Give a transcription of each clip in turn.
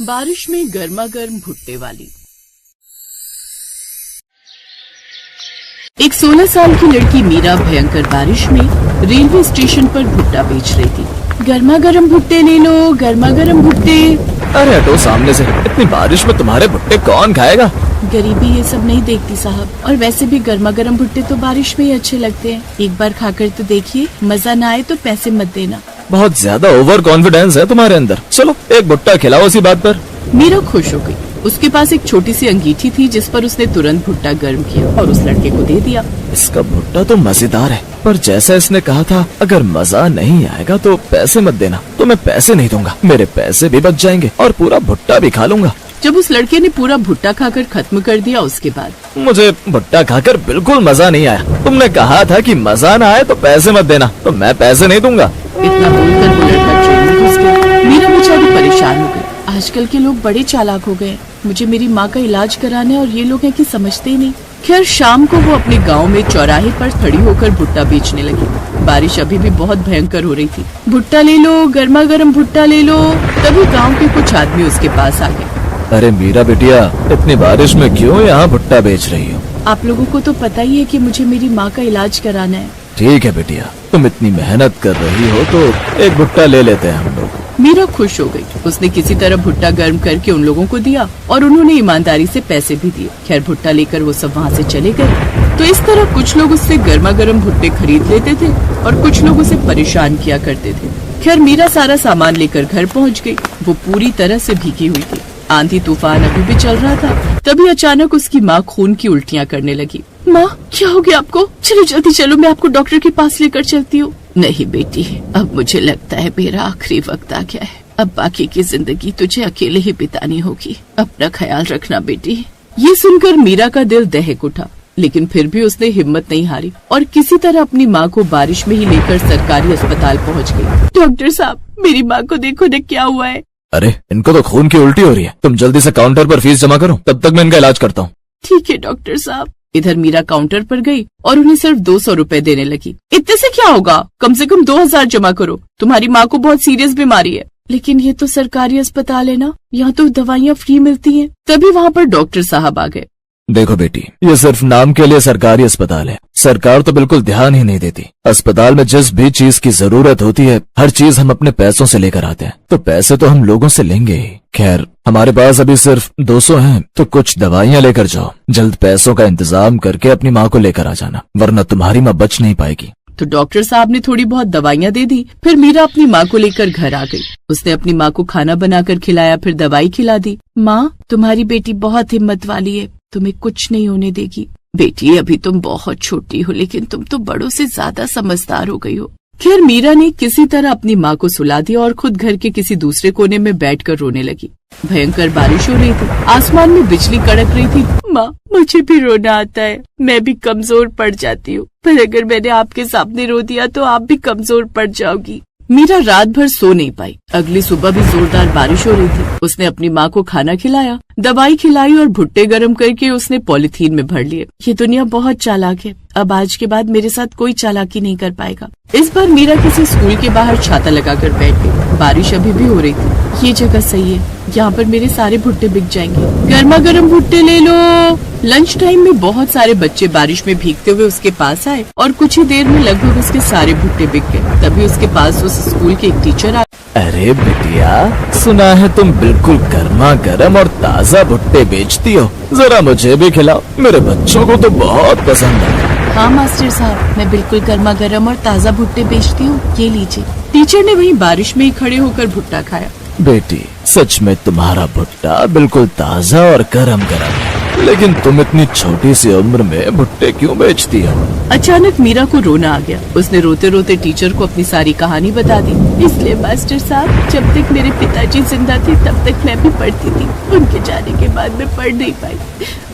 बारिश में गर्मा गर्म भुट्टे वाली। एक 16 साल की लड़की मीरा भयंकर बारिश में रेलवे स्टेशन पर भुट्टा बेच रही थी। गर्मा गर्म भुट्टे ले लो, गर्मा गर्म भुट्टे। अरे हटो सामने से, इतनी बारिश में तुम्हारे भुट्टे कौन खाएगा? गरीबी ये सब नहीं देखती साहब, और वैसे भी गर्मा गर्म भुट्टे तो बारिश में ही अच्छे लगते हैं। एक बार खाकर तो देखिए, मजा ना आए तो पैसे मत देना। बहुत ज्यादा ओवर कॉन्फिडेंस है तुम्हारे अंदर। चलो एक भुट्टा खिलाओ इसी बात पर। मीरा खुश हो गई। उसके पास एक छोटी सी अंगीठी थी जिस पर उसने तुरंत भुट्टा गर्म किया और उस लड़के को दे दिया। इसका भुट्टा तो मजेदार है, पर जैसा इसने कहा था, अगर मजा नहीं आएगा तो पैसे मत देना। तो मैं पैसे नहीं दूंगा, मेरे पैसे भी बच जाएंगे और पूरा भुट्टा भी खा लूंगा। जब उस लड़के ने पूरा भुट्टा खाकर खत्म कर दिया, उसके बाद मुझे भुट्टा खाकर बिल्कुल मजा नहीं आया। तुमने कहा था कि मजा ना आए तो पैसे मत देना, तो मैं पैसे नहीं दूंगा। इतना बोलकर वो लड़का ट्रेन में घुस गया। मीरा बेचारी परेशान हो गई। आजकल के लोग बड़े चालाक हो गए। मुझे मेरी माँ का इलाज कराना है और ये लोग हैं कि समझते ही नहीं। खैर शाम को वो अपने गांव में चौराहे पर खड़ी होकर भुट्टा बेचने लगी। बारिश अभी भी बहुत भयंकर हो रही थी। भुट्टा ले लो, गर्मा गर्म भुट्टा ले लो। तभी गांव के कुछ आदमी उसके पास आ गए। अरे मीरा बिटिया, इतनी बारिश में क्यों यहाँ भुट्टा बेच रही हो? आप लोगों को तो पता ही है कि मुझे मेरी माँ का इलाज कराना है। ठीक है बिटिया, तुम इतनी मेहनत कर रही हो तो एक भुट्टा ले लेते हैं हम लोग। मीरा खुश हो गई। उसने किसी तरह भुट्टा गर्म करके उन लोगों को दिया और उन्होंने ईमानदारी से पैसे भी दिए। खैर भुट्टा लेकर वो सब वहाँ से चले गए। तो इस तरह कुछ लोग उससे गर्मा गर्म भुट्टे खरीद लेते थे और कुछ लोग उसे परेशान किया करते थे। खैर मीरा सारा सामान लेकर घर पहुँच गयी। वो पूरी तरह से भीगी हुई थी। आंधी तूफान अभी भी चल रहा था। तभी अचानक उसकी माँ खून की उल्टियाँ करने लगी। माँ क्या हो गया आपको? चलो जल्दी चलो, मैं आपको डॉक्टर के पास लेकर चलती हूँ। नहीं बेटी, अब मुझे लगता है मेरा आखिरी वक्त आ गया है। अब बाकी की जिंदगी तुझे अकेले ही बितानी होगी। अपना ख्याल रखना बेटी। ये सुनकर मीरा का दिल दहक उठा, लेकिन फिर भी उसने हिम्मत नहीं हारी और किसी तरह अपनी माँ को बारिश में ही लेकर सरकारी अस्पताल पहुँच गयी। डॉक्टर साहब, मेरी माँ को देखो न क्या हुआ है। अरे इनको तो खून की उल्टी हो रही है। तुम जल्दी से काउंटर पर फीस जमा करो, तब तक मैं इनका इलाज करता हूँ। ठीक है डॉक्टर साहब। इधर मीरा काउंटर पर गई और उन्हें सिर्फ 200 रुपए देने लगी। इतने से क्या होगा, कम से कम 2000 जमा करो। तुम्हारी माँ को बहुत सीरियस बीमारी है। लेकिन ये तो सरकारी अस्पताल है ना, यहाँ तो दवाइयाँ फ्री मिलती हैं। तभी वहाँ पर डॉक्टर साहब आ गए। देखो बेटी, ये सिर्फ नाम के लिए सरकारी अस्पताल है। सरकार तो बिल्कुल ध्यान ही नहीं देती। अस्पताल में जिस भी चीज की जरूरत होती है, हर चीज हम अपने पैसों से लेकर आते हैं। तो पैसे तो हम लोगों से लेंगे ही। खैर हमारे पास अभी सिर्फ 200 हैं, तो कुछ दवाइयाँ लेकर जाओ। जल्द पैसों का इंतजाम करके अपनी माँ को लेकर आ जाना, वरना तुम्हारी माँ बच नहीं पाएगी। तो डॉक्टर साहब ने थोड़ी बहुत दवाइयाँ दे दी। फिर मीरा अपनी माँ को लेकर घर आ गई। उसने अपनी माँ को खाना बनाकर खिलाया, फिर दवाई खिला दी। माँ, तुम्हारी बेटी बहुत हिम्मत वाली है, तुम्हें कुछ नहीं होने देगी। बेटी अभी तुम बहुत छोटी हो, लेकिन तुम तो बड़ों से ज्यादा समझदार हो गई हो। खैर मीरा ने किसी तरह अपनी माँ को सुला दिया और खुद घर के किसी दूसरे कोने में बैठकर रोने लगी। भयंकर बारिश हो रही थी, आसमान में बिजली कड़क रही थी। माँ, मुझे भी रोना आता है, मैं भी कमजोर पड़ जाती हूँ, पर अगर मैंने आपके सामने रो दिया तो आप भी कमजोर पड़ जाओगी। मीरा रात भर सो नहीं पाई। अगली सुबह भी जोरदार बारिश हो रही थी। उसने अपनी माँ को खाना खिलाया, दवाई खिलाई और भुट्टे गर्म करके उसने पॉलिथीन में भर लिए। ये दुनिया बहुत चालाक है। अब आज के बाद मेरे साथ कोई चालाकी नहीं कर पाएगा। इस बार मीरा किसी स्कूल के बाहर छाता लगाकर बैठ गई। बारिश अभी भी हो रही थी। ये जगह सही है, यहाँ पर मेरे सारे भुट्टे बिक जाएंगे। गर्मा गर्म भुट्टे ले लो। लंच टाइम में बहुत सारे बच्चे बारिश में भीगते हुए उसके पास आए और कुछ ही देर में लगभग उसके सारे भुट्टे बिक गए। तभी उसके पास उस स्कूल के एक टीचर आए। अरे बिटिया, सुना है तुम बिल्कुल गर्मा गर्म और ताज़ा भुट्टे बेचती हो, जरा मुझे भी खिलाओ, मेरे बच्चों को तो बहुत पसंद है। हाँ मास्टर साहब, मैं बिल्कुल गर्मा गर्म और ताज़ा भुट्टे बेचती हूँ, ये लीजिए। टीचर ने वहीं बारिश में ही खड़े होकर भुट्टा खाया। बेटी, सच में तुम्हारा भुट्टा बिल्कुल ताज़ा और गरम गरम है, लेकिन तुम इतनी छोटी सी उम्र में भुट्टे क्यों बेचती हो? अचानक मीरा को रोना आ गया। उसने रोते रोते टीचर को अपनी सारी कहानी बता दी। इसलिए मास्टर साहब, जब तक मेरे पिताजी जिंदा थे तब तक मैं भी पढ़ती थी। उनके जाने के बाद मैं पढ़ नहीं पाई।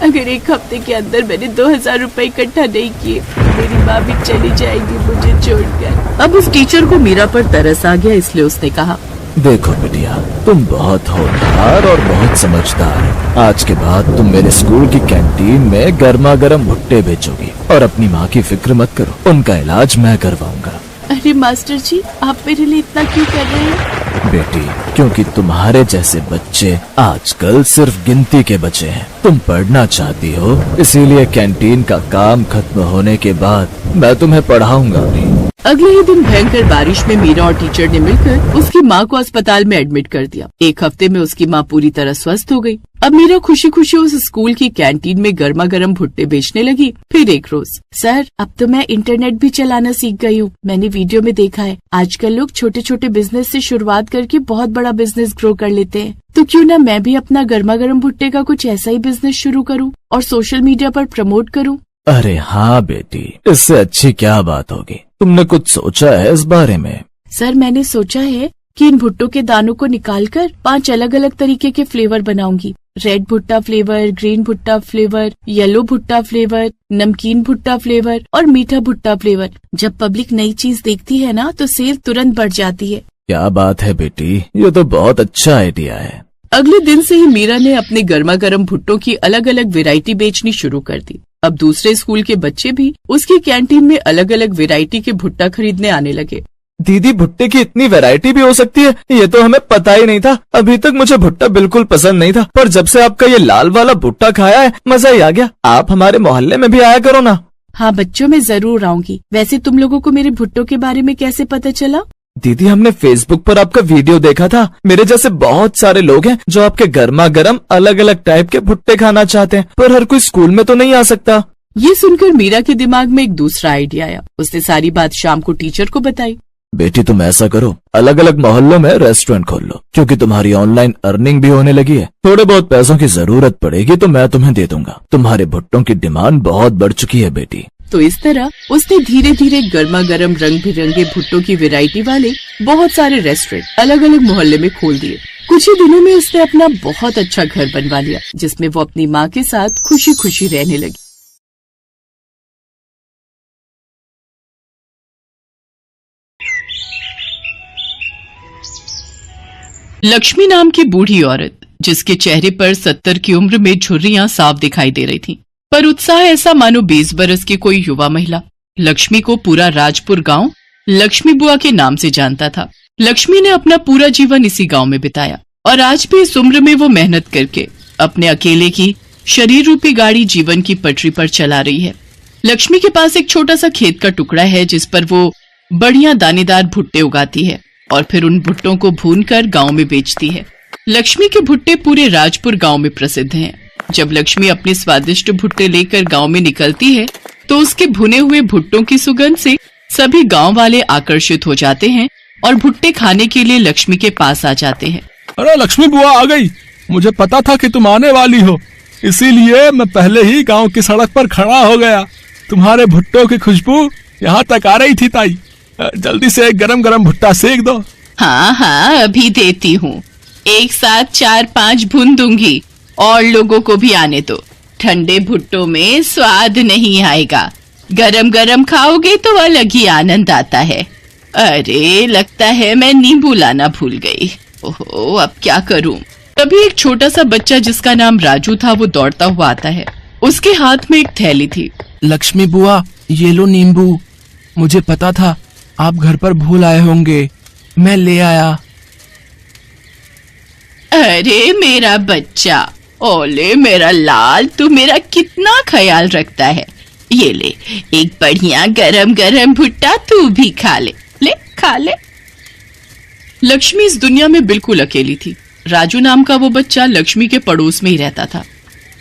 अगर एक हफ्ते के अंदर मैंने 2000 रुपए इकट्ठा नहीं किए तो मेरी माँ भी चली जाएगी मुझे छोड़कर। अब उस टीचर को मीरा पर तरस आ गया, इसलिए उसने कहा, देखो बिटिया, तुम बहुत होनहार और बहुत समझदार हो। आज के बाद तुम मेरे स्कूल की कैंटीन में गर्मा गर्म भुट्टे बेचोगी और अपनी माँ की फिक्र मत करो, उनका इलाज मैं करवाऊंगा। अरे मास्टर जी, आप मेरे लिए इतना क्यों कर रहे हैं? बेटी, क्योंकि तुम्हारे जैसे बच्चे आजकल सिर्फ गिनती के बचे हैं। तुम पढ़ना चाहती हो, इसीलिए कैंटीन का काम खत्म होने के बाद मैं तुम्हें पढ़ाऊंगा भी। अगले ही दिन भयंकर बारिश में मीरा और टीचर ने मिलकर उसकी माँ को अस्पताल में एडमिट कर दिया। एक हफ्ते में उसकी माँ पूरी तरह स्वस्थ हो गई। अब मीरा खुशी खुशी उस स्कूल की कैंटीन में गर्मा गर्म भुट्टे बेचने लगी। फिर एक रोज, सर अब तो मैं इंटरनेट भी चलाना सीख गई हूँ। मैंने वीडियो में देखा है आजकल लोग छोटे छोटे बिजनेस से शुरुआत करके बहुत बड़ा बिजनेस ग्रो कर लेते हैं, तो क्यों ना मैं भी अपना गर्मा गर्म भुट्टे का कुछ ऐसा ही बिजनेस शुरू करूँ और सोशल मीडिया पर प्रमोट करूँ। अरे हाँ बेटी, इससे अच्छी क्या बात होगी। तुमने कुछ सोचा है इस बारे में? सर मैंने सोचा है कि इन भुट्टों के दानों को निकालकर 5 अलग अलग तरीके के फ्लेवर बनाऊंगी। रेड भुट्टा फ्लेवर, ग्रीन भुट्टा फ्लेवर, येलो भुट्टा फ्लेवर, नमकीन भुट्टा फ्लेवर और मीठा भुट्टा फ्लेवर। जब पब्लिक नई चीज देखती है ना तो सेल तुरंत बढ़ जाती है। क्या बात है बेटी, ये तो बहुत अच्छा आइडिया है। अगले दिन से ही मीरा ने अपने गर्मा गर्म भुट्टों की अलग अलग वैरायटी बेचनी शुरू कर दी। अब दूसरे स्कूल के बच्चे भी उसकी कैंटीन में अलग अलग वैरायटी के भुट्टा खरीदने आने लगे। दीदी, भुट्टे की इतनी वैरायटी भी हो सकती है, ये तो हमें पता ही नहीं था। अभी तक मुझे भुट्टा बिल्कुल पसंद नहीं था, पर जब से आपका ये लाल वाला भुट्टा खाया है मजा ही आ गया। आप हमारे मोहल्ले में भी आया करो ना। हाँ बच्चों, मैं जरूर आऊंगी। वैसे तुम लोगों को मेरे भुट्टों के बारे में कैसे पता चला? दीदी, हमने फेसबुक पर आपका वीडियो देखा था। मेरे जैसे बहुत सारे लोग हैं जो आपके गर्मा गर्म अलग अलग टाइप के भुट्टे खाना चाहते हैं, पर हर कोई स्कूल में तो नहीं आ सकता। ये सुनकर मीरा के दिमाग में एक दूसरा आइडिया आया। उसने सारी बात शाम को टीचर को बताई। बेटी, तुम ऐसा करो, अलग अलग मोहल्लों में रेस्टोरेंट खोल लो, क्योंकि तुम्हारी ऑनलाइन अर्निंग भी होने लगी है। थोड़े बहुत पैसों की जरूरत पड़ेगी तो मैं तुम्हें दे दूंगा। तुम्हारे भुट्टों की डिमांड बहुत बढ़ चुकी है बेटी। तो इस तरह उसने धीरे धीरे गर्मा गर्म रंग बिरंगे भुट्टों की वैरायटी वाले बहुत सारे रेस्टोरेंट अलग अलग मोहल्ले में खोल दिए। कुछ ही दिनों में उसने अपना बहुत अच्छा घर बनवा लिया, जिसमें वो अपनी माँ के साथ खुशी खुशी रहने लगी। लक्ष्मी नाम की बूढ़ी औरत, जिसके चेहरे पर 70 की उम्र में झुर्रियां साफ दिखाई दे रही थीं, पर उत्साह ऐसा मानो 20 बरस की कोई युवा महिला। लक्ष्मी को पूरा राजपुर गांव लक्ष्मी बुआ के नाम से जानता था। लक्ष्मी ने अपना पूरा जीवन इसी गांव में बिताया और आज भी इस उम्र में वो मेहनत करके अपने अकेले की शरीर रूपी गाड़ी जीवन की पटरी पर चला रही है। लक्ष्मी के पास एक छोटा सा खेत का टुकड़ा है, जिस पर वो बढ़िया दानेदार भुट्टे उगाती है और फिर उन भुट्टों को भूनकर गांव में बेचती है। लक्ष्मी के भुट्टे पूरे राजपुर गांव में प्रसिद्ध हैं। जब लक्ष्मी अपने स्वादिष्ट भुट्टे लेकर गांव में निकलती है तो उसके भुने हुए भुट्टों की सुगंध से सभी गांव वाले आकर्षित हो जाते हैं और भुट्टे खाने के लिए लक्ष्मी के पास आ जाते हैं। अरे लक्ष्मी बुआ आ गई, मुझे पता था कि तुम आने वाली हो, इसीलिए मैं पहले ही गांव की सड़क पर खड़ा हो गया। तुम्हारे भुट्टों की खुशबू यहाँ तक आ रही थी ताई। जल्दी से एक गरम गरम भुट्टा सेक दो। हाँ हाँ, अभी देती हूँ। एक साथ 4-5 भून दूंगी और लोगों को भी आने दो। ठंडे भुट्टों में स्वाद नहीं आएगा, गरम गरम खाओगे तो अलग ही आनंद आता है। अरे लगता है मैं नींबू लाना भूल गई। ओहो, अब क्या करूं? तभी एक छोटा सा बच्चा जिसका नाम राजू था वो दौड़ता हुआ आता है। उसके हाथ में एक थैली थी। लक्ष्मी बुआ, ये लो नींबू। मुझे पता था आप घर पर भूल आए होंगे, मैं ले आया। अरे मेरा बच्चा, ओले मेरा लाल, तू मेरा कितना ख्याल रखता है। ये ले, एक बढ़िया गरम गरम भुट्टा तू भी खा ले। ले खा ले। लक्ष्मी इस दुनिया में बिल्कुल अकेली थी। राजू नाम का वो बच्चा लक्ष्मी के पड़ोस में ही रहता था।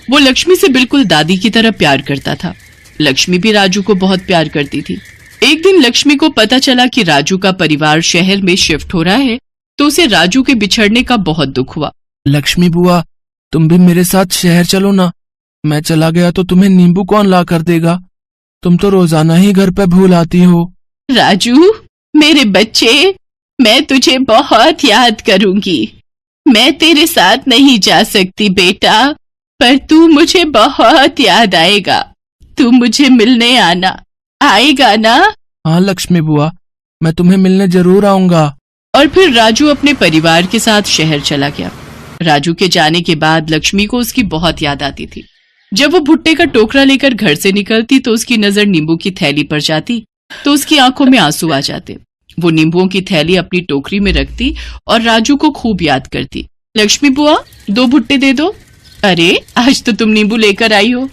वो लक्ष्मी से बिल्कुल दादी की तरह प्यार करता था। लक्ष्मी भी राजू को बहुत प्यार करती थी। एक दिन लक्ष्मी को पता चला कि राजू का परिवार शहर में शिफ्ट हो रहा है, तो उसे राजू के बिछड़ने का बहुत दुख हुआ। लक्ष्मी बुआ, तुम भी मेरे साथ शहर चलो ना। मैं चला गया तो तुम्हें नींबू कौन ला कर देगा? तुम तो रोजाना ही घर पे भूल आती हो। राजू मेरे बच्चे, मैं तुझे बहुत याद करूंगी। मैं तेरे साथ नहीं जा सकती बेटा, पर तू मुझे बहुत याद आएगा। तू मुझे मिलने आना, आएगा ना? हाँ लक्ष्मी बुआ, मैं तुम्हें मिलने जरूर आऊंगा। और फिर राजू अपने परिवार के साथ शहर चला गया। राजू के जाने के बाद लक्ष्मी को उसकी बहुत याद आती थी। जब वो भुट्टे का टोकरा लेकर घर से निकलती तो उसकी नजर नींबू की थैली पर जाती तो उसकी आंखों में आंसू आ जाते। वो नींबुओं की थैली अपनी टोकरी में रखती और राजू को खूब याद करती। लक्ष्मी बुआ 2 भुट्टे दे दो। अरे आज तो तुम नींबू लेकर आई हो।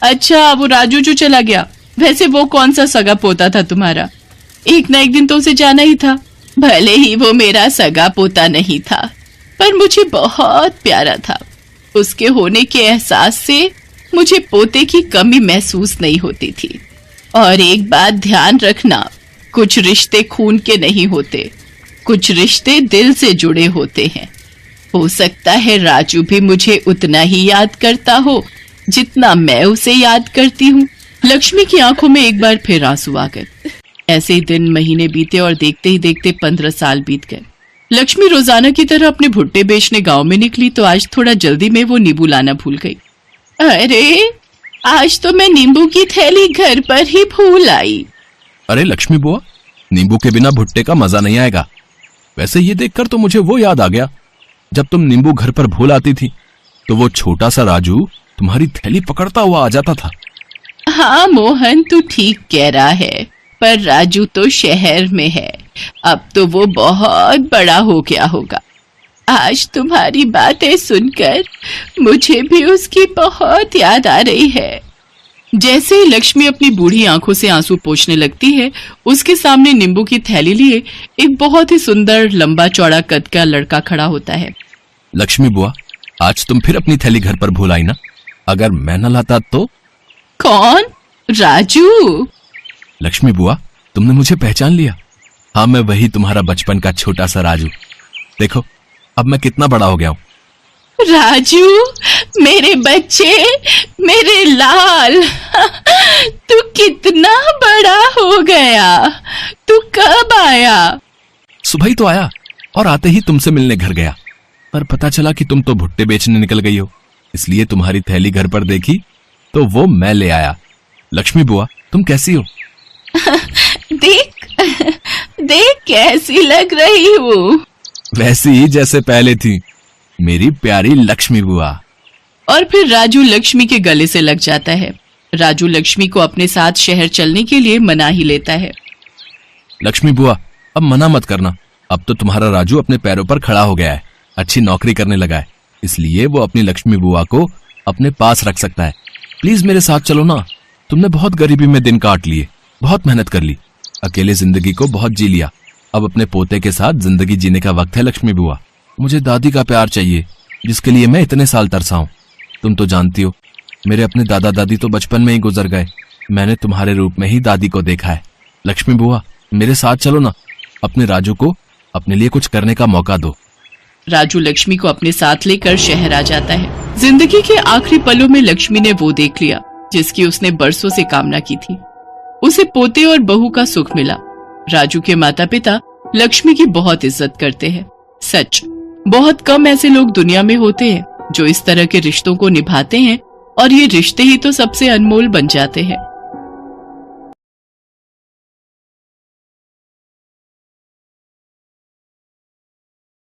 अच्छा वो राजू जो चला गया, वैसे वो कौन सा सगा पोता था तुम्हारा? एक ना एक दिन तो उसे जाना ही था। भले ही वो मेरा सगा पोता नहीं था, पर मुझे बहुत प्यारा था। उसके होने के एहसास से मुझे पोते की कमी महसूस नहीं होती थी। और एक बात ध्यान रखना, कुछ रिश्ते खून के नहीं होते, कुछ रिश्ते दिल से जुड़े होते हैं। हो सकता है राजू भी मुझे उतना ही याद करता हो जितना मैं उसे याद करती हूँ। लक्ष्मी की आंखों में एक बार फिर आंसू आ गए। ऐसे ही दिन महीने बीते और देखते ही देखते 15 साल बीत गए। लक्ष्मी रोजाना की तरह अपने भुट्टे बेचने गांव में निकली तो आज थोड़ा जल्दी में वो नींबू लाना भूल गई। अरे आज तो मैं नींबू की थैली घर पर ही भूल आई। अरे लक्ष्मी बुआ, नींबू के बिना भुट्टे का मजा नहीं आएगा। वैसे ये देखकर तो मुझे वो याद आ गया, जब तुम नींबू घर पर भूल आती थी तो वो छोटा सा राजू तुम्हारी थैली पकड़ता हुआ आ जाता था। हाँ मोहन, तू ठीक कह रहा है, पर राजू तो शहर में है, अब तो वो बहुत बड़ा हो गया होगा। आज तुम्हारी बातें सुनकर मुझे भी उसकी बहुत याद आ रही है। जैसे ही लक्ष्मी अपनी बूढ़ी आंखों से आंसू पोंछने लगती है, उसके सामने नींबू की थैली लिए एक बहुत ही सुंदर लंबा चौड़ा कद का लड़का खड़ा होता है। लक्ष्मी बुआ, आज तुम फिर अपनी थैली घर पर भूल आई ना? अगर मैं न लाता तो? कौन? राजू? लक्ष्मी बुआ, तुमने मुझे पहचान लिया। हाँ, मैं वही तुम्हारा बचपन का छोटा सा राजू। देखो अब मैं कितना बड़ा हो गया हूँ। राजू, मेरे बच्चे, मेरे लाल, तू कितना बड़ा हो गया। तू कब आया? सुबह ही तो आया और आते ही तुमसे मिलने घर गया, पर पता चला कि तुम तो भुट्टे बेचने निकल गई हो, इसलिए तुम्हारी थैली घर पर देखी तो वो मैं ले आया। लक्ष्मी बुआ, तुम कैसी हो? देख देख कैसी लग रही हूँ। वैसी ही जैसे पहले थी, मेरी प्यारी लक्ष्मी बुआ। और फिर राजू लक्ष्मी के गले से लग जाता है। राजू लक्ष्मी को अपने साथ शहर चलने के लिए मना ही लेता है। लक्ष्मी बुआ, अब मना मत करना, अब तो तुम्हारा राजू अपने पैरों पर खड़ा हो गया है, अच्छी नौकरी करने लगा है, इसलिए वो अपनी लक्ष्मी बुआ को अपने पास रख सकता है। प्लीज मेरे साथ चलो ना। तुमने बहुत गरीबी में दिन काट लिए, बहुत मेहनत कर ली, अकेले जिंदगी को बहुत जी लिया। अब अपने पोते के साथ जिंदगी जीने का वक्त है लक्ष्मी बुआ। मुझे दादी का प्यार चाहिए, जिसके लिए मैं इतने साल तरसा हूँ। तुम तो जानती हो, मेरे अपने दादा दादी तो बचपन में ही गुजर गए, मैंने तुम्हारे रूप में ही दादी को देखा है। लक्ष्मी बुआ, मेरे साथ चलो ना, अपने राजू को अपने लिए कुछ करने का मौका दो। राजू लक्ष्मी को अपने साथ लेकर शहर आ जाता है। जिंदगी के आखिरी पलों में लक्ष्मी ने वो देख लिया जिसकी उसने बरसों से कामना की थी। उसे पोते और बहू का सुख मिला। राजू के माता पिता लक्ष्मी की बहुत इज्जत करते हैं। सच, बहुत कम ऐसे लोग दुनिया में होते हैं जो इस तरह के रिश्तों को निभाते हैं, और ये रिश्ते ही तो सबसे अनमोल बन जाते हैं।